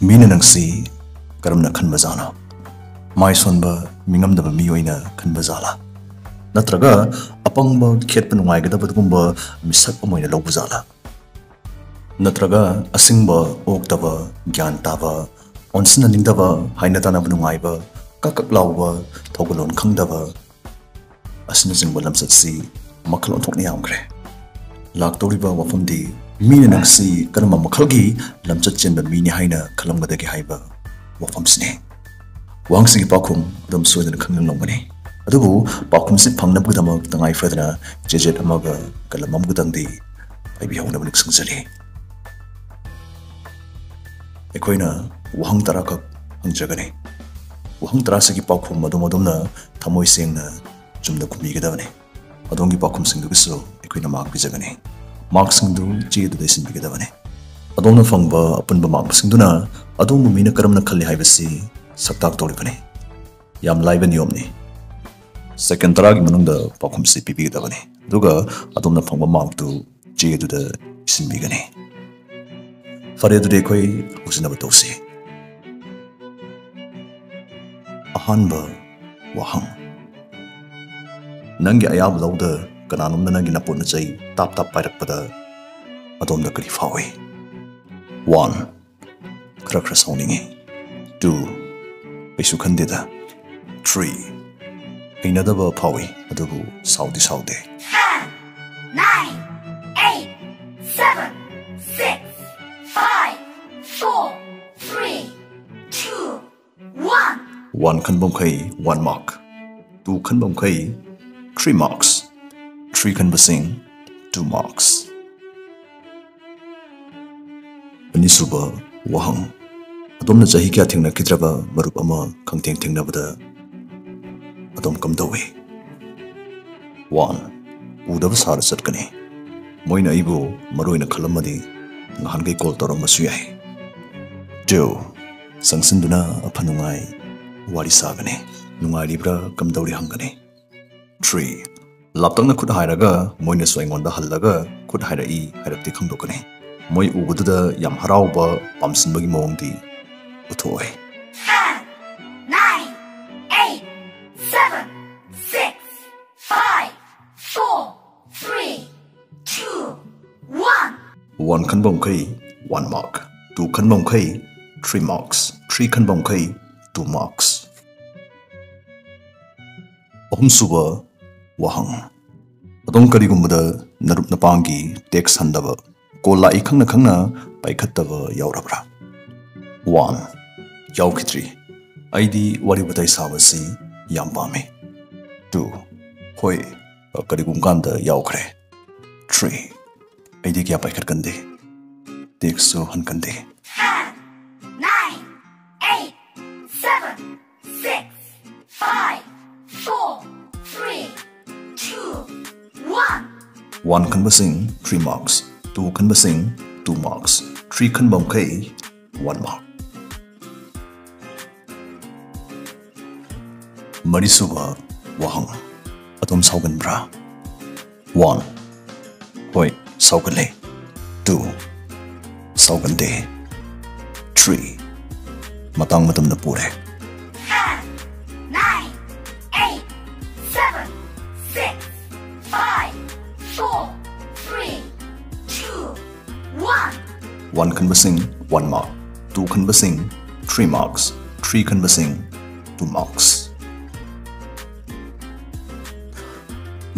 Meena नंगसी करमना खनबजाना my सोनबा मिंगमदबा मियोइना खनबजाला नत्रगा अपंगबा खेतप नुंगाइगदबदगुंबा मिसक अमोइना लौबजाला नत्रगा असिंगबा ओक्तबा ज्ञान ताबा ओनसिना निंगदबा हाइना तानाबा नुंगाइबा ककक लाउबा थौगलोन खंगदबा असना जिंगबा लमसत्सी मखल ओंथोकना यामख्रे लाक्तौरिबा वफमदी मीना नंगसी करमा मखलगी लमचत चेनबा मीनि हाइना खलमगदगे हाइबा वफमसिने वांगसिगी पाखुम दम सोदन खंगलंगमने अदुबु पाखुमसि फंगनबगदमक तंगाइ फदना जेजेट अमगा कलममगदंदी आइबि हौनबनि संजलि एखोइना वहंग तराखक हंजगने वहंग तरासगी पाखुम मदुमदुमना थमोइ सेंगना जुमदा कुमिगदबने अदोंगी पाखुम सिंगदुगिसो एखोइना मार्क बिजगने मार्क सिंगदु जेदु देसिन बिगदबने अदोंना फंगबा अपनबा मार्क सिंगदुना अदोंबु मीना करमना खल्ले हाइबसि सक्ताक तोड़बने याम लाइबन योमने सेकंड तरागी मनुंगदा पाखुमसि पिबिगदबने दुगा अदोंना फंगबा मार्कदु जेदुदा सिनबिगने फरे दुदे कोई उसिनबा तोसे अहानबा वहंग नंगी अयाब लौदा कनानुमना नंगी नपोना चै ताप ताप पाइरकपदा अदोमदा करी फावे 1 खरा खरा साउनिंगे 2 पैसु खंदेदा 3 हैनदबा फावे अदुबु साउदी साउदे 10 9 8 7 6 5 4 3 2 1 1 खनबम खै 1 mark 2 खनबम खै 3 marks 3 खनबसिंग 2 marks अनिसुबा वहंग अदोमना चाही क्या थिंगना किद्रबा मरुप अमा खंगथेंग थिंगनाबदा अदोम कमदवे 1 उदब सार चटकने मोइना इबो मरोइना खलमदि नहानगै कॉल तौरमसु याय 2 संगसिंदुना अफनुंगाई वारी सागने नुंगाइरिब्रा कमदौरि हंगने 3 लापतंगना खुद हायरागा मोइना सोइंगोंदा हल्लागा खुद हायराई हायरक्ति खंदोकने मोइ उबदुदा याम हराउबा पामसिनबगी मोंगदी उथोय 10 9 8 7 6 5 4 3 2 1 1 खनबम खै 1 mark 2 खनबम खै 3 marks 3 खनबम खै 2 marks अहमसुबा वहंग अदोम करिगुमदा नरुप नपांगी टेक्स हंदबा कोला इखंगना खंगना पाइखत्तबा यावरबरा 1 यावखित्रि आइदी वारी बताई साबसी याम पामे 2 होय करिगुम कांदा यावखरे 3 आइदी क्या पाइखत कंदे टेक्सो हन कंदे 10 9 8 7 6 5 4 3 2 1 1 खनबसिंग 3 marks 2 खनबसिंग 2 marks 3 खनबम खै 1 mark मरिसुबा वहंग अदोम साउगनब्रा 1 होय साउगले 2 साउगनदे 3 मतंग मतमना पूरे 10 9 8 7 6 5 4 3 2 1 1 खनबसिंग 1 mark 2 खनबसिंग 3 marks 3 खनबसिंग 2 marks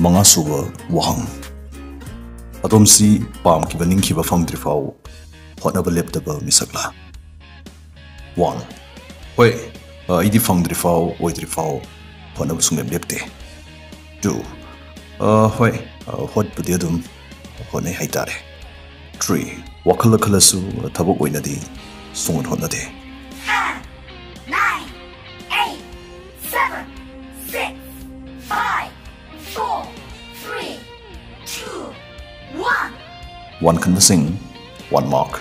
मंगासुबा वहंग अदोमसी पाम की बनिंग की बफंग फाउ होटनबा लेपदबा मिसकला 1 होय आइदी फंग फाउ ओइद्रि फाउ होटनबा सुंगेम लेपते 2 होय होटबदि अदुम होनै हाइतारे 3 वखल खलसु थबक ओइनदि सुंगन होनदे 10 9 8 7 6 5 4 3 2 1 1 खनबसिंग 1 mark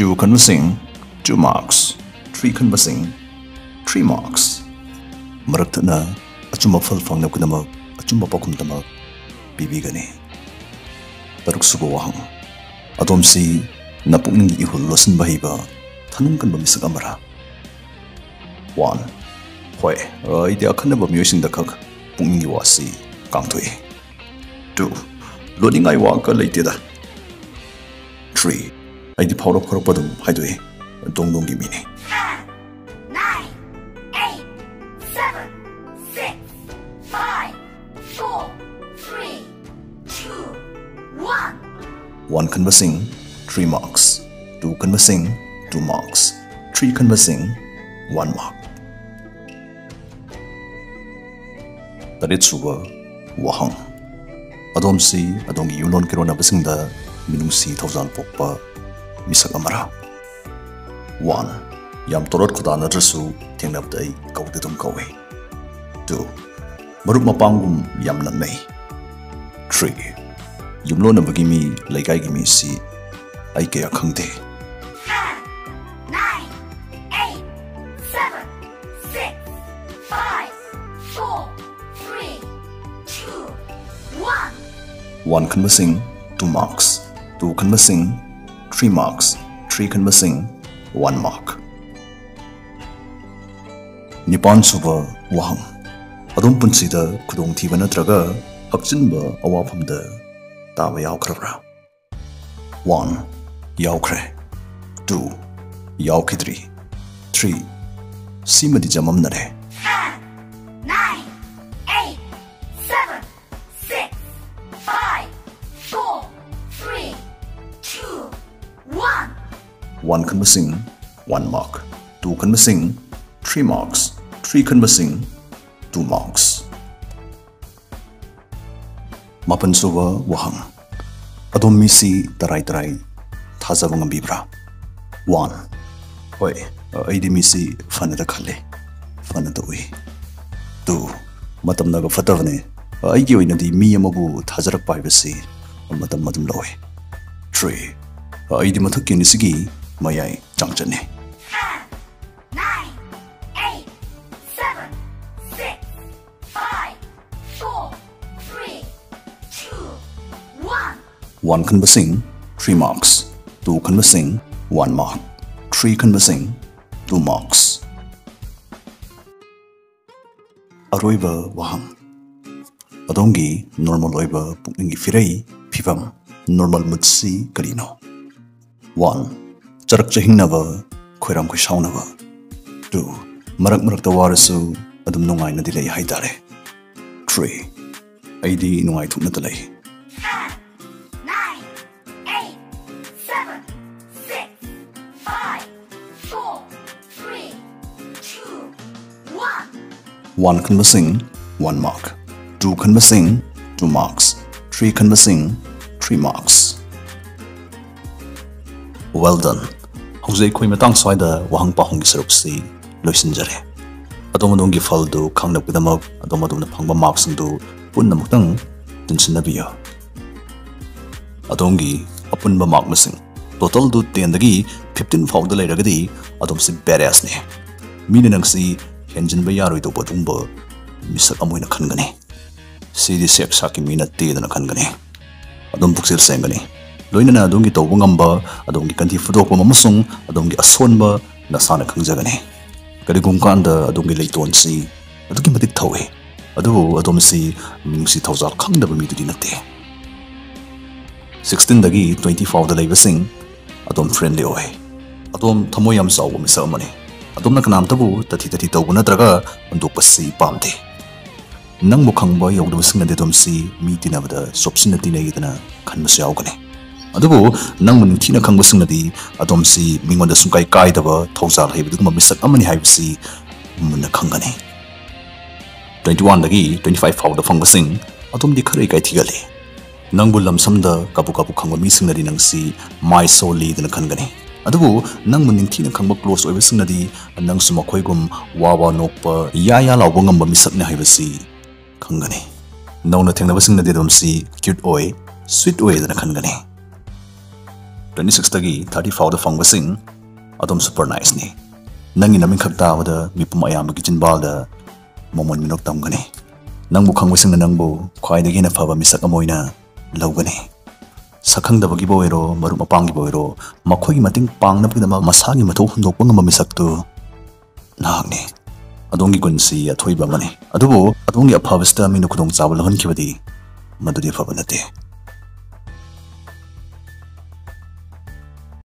2 खनबसिंग 2 marks 3 खनबसिंग 3 marks मरक्तना अचुम फल फंगनबकदमा अचुम पाखुमदमा पिबिगने तरुक सुबो वहंग अदोमसी नपुंग इहुल lotion बहिबा Thanung kan ba misag amara. 1. Hoi, ide akhanaba miyosing da khak pungni wasi kangthoi. 2. Loningai wa ka leite da. 3. Aidi phawrok khorok padum haidoi dongdong gi mini. 10, 9, 8, 7, 6, 5, 4, 3, 2, 1. 1 kan ba sing 3 marks. 2 kan ba sing 2 marks. 3 kan ba sing 1 mark. Tarit suba wahang. Adom si adongi yulon kirona basingda minungsi thawzal pokpa misak amara. 1. Yam torot khudana drasu thengnabdai kaudedum kawe. 2. Marup mapangum yam nanmei. 3. Yumlona bagimi laikai gimi si ai kaya khangde. 10, 9, 8, 7, 6, 5, 4, 3, 2, 1. 1 kan ba sing 2 marks. 2 kan ba sing 3 marks. 3 kan ba sing 1 mark. Nipan suba wahang. Adom punsida kudong thiba natraga hakchinba awafamda taba yaukhrabra. 1. Yaukre. 2. Yaukidri. 3. Simadi jamam nare. 10, 9, 8, 7, 6, 5, 4, 3, 2, 1. 1 kan ba sing 1 mark. 2 kan ba sing 3 marks. 3 kan ba sing 2 marks. Mapan suba wahang. Adom misi taray thazaba ngambibra. 1. Hoi, aidi misi fanada khale. Fanada ui. 2. Matam naga fatavane. Aigi oinadi mi amabu thazarak paibasi matam madum lawe. 3. Aidi mathakki nisigi mayai changchane. 10, 9, 8, 7, 6, 5, 4, 3, 2, 1. 1 kan ba sing 3 marks. 2 kan ba sing 1 mark. 3 kan ba sing 2 marks. Aroiba wahang. Adongi normal oiba pukningi firei pibam normal mutsi karino. 1. Charak chahingnaba khoiram khoi saunaba. 2. Marak tawarasu adum nungai na dilay haitare. 3. Aidi nungai thukna talay. 10, 9, 8, 7, 6, 5, 4, 3, 2, 1. 1 kan ba sing 1 mark. 2 kan ba sing 2 marks. 3 kan ba sing 3 marks. Well done. Huzay koi matang soida wahang pahong gi sarupsi loisinjare. Adong gi faldo khangnap kidamak adom na phangba marks ndu punna muktang tinsinnabiyo. Adongi apunba mark masing total du 10 dagi 15 fawda lairagadi adom si badass ne. Mina nangsi henjinba yaroi do badungba misak amoina khangani. Sidi sek saki mina tedana khangani. Adom buksel sengani. Loinana adongi tawba ngamba adongi kanthi fudokpa mamasung adongi asonba nasana khangjagani. Kadigum kanda adongi leiton si adugi matik thawe. Adu adom si minungsi thawzal khangdaba midudi natte. 16 dagi 24 da leiba sing adom friendly oi. Adom thamoy yam saw misa amani. Adom na kanam tabu tati tawba natraga andok pasi pamde. Nang mukhangba yawdaba sing na dedom si mi tinabada sopsin na tinayidana khanmas yawgani. Adubu nang manutina khangba sing nadi adom si mingonda sungkai kaidaba thawzal haibadugma misak amani haibasi munna khangani. 21 dagi 25 fawda fangba sing adom di kharai kai thigali. Nang bulam samda kapu khangba mi sing nadi nang si my soul dana khangani. Adubu nang manutina khangba close oiba sing nadi nang sumakhoigum wawa nokpa ya lawba ngamba misak na haibasi khangani. Nauna thengnaba sing nadi adom si cute oi sweet oi dana khangani. 26 dagi 34 da fangba sing adom super nice ni. Nangi namin khakta wada mipum ayam gi chinbal da momon minok tamgani. Nangbu khangba sing na nangbu khwai dagi na phaba misak amoina lawgani. ꯁꯛꯈꯪꯗꯕꯒꯤꯕꯨ ꯑꯣꯏꯔꯣ ꯃꯔꯨꯞ ꯃꯄꯥꯡꯒꯤꯕꯨ ꯑꯣꯏꯔꯣ ꯃꯈꯣꯏꯒꯤ ꯃꯇꯦꯡ ꯄꯥꯡꯅꯕꯒꯤꯗꯃꯛ ꯃꯁꯥꯒꯤ ꯃꯊꯧ ꯍꯨꯟꯗꯣꯛꯄ ꯉꯝꯕ ꯃꯤꯁꯛꯇꯨ ꯅꯍꯥꯛꯅꯤ ꯑꯗꯣꯝꯒꯤ ꯒꯨꯟꯁꯤ ꯑꯊꯣꯏꯕ ꯑꯃꯅꯤ ꯑꯗꯨꯕꯨ ꯑꯗꯣꯝꯒꯤ ꯑꯐꯕꯁꯤꯗ ꯃꯤꯅ ꯈꯨꯗꯣꯡꯆꯥꯕ ꯂꯧꯍꯟꯈꯤꯕꯗꯤ ꯃꯗꯨꯗꯤ ꯑꯐꯕ ꯅꯠꯇꯦ